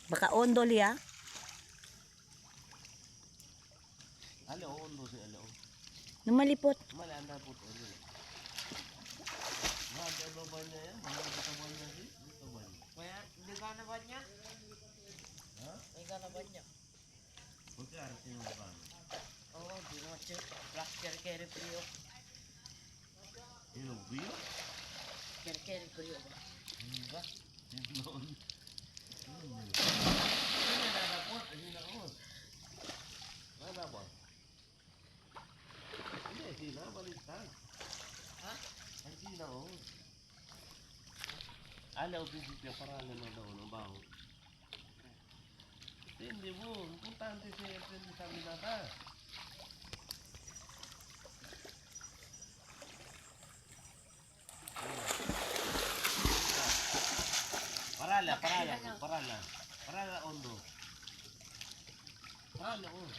Baka ondol ya. Alo, ondo si alo. Numalipot. Malanda po ito. Mahal ba ba niya yan? Mahal ba niya si? Dito ba niya? Kaya, hindi ka na ba niya? Ha? Hindi ka na ba niya? Huwag ka arasin mo ba? Oo, di mo siya. Black carry priyo. Ilog biyo? Carry priyo ba? Hindi ba? Hindi noon. Hindi na nadapot. Hindi na ako. Nadapot. Hindi, sila. Baliktad. Ha? Ay, sila ako. Alaw, bisipya. Paralan na daw ng baho. Hindi mo. Importante siya. Hindi sabi na ka. Parala ondo. Parala, oh.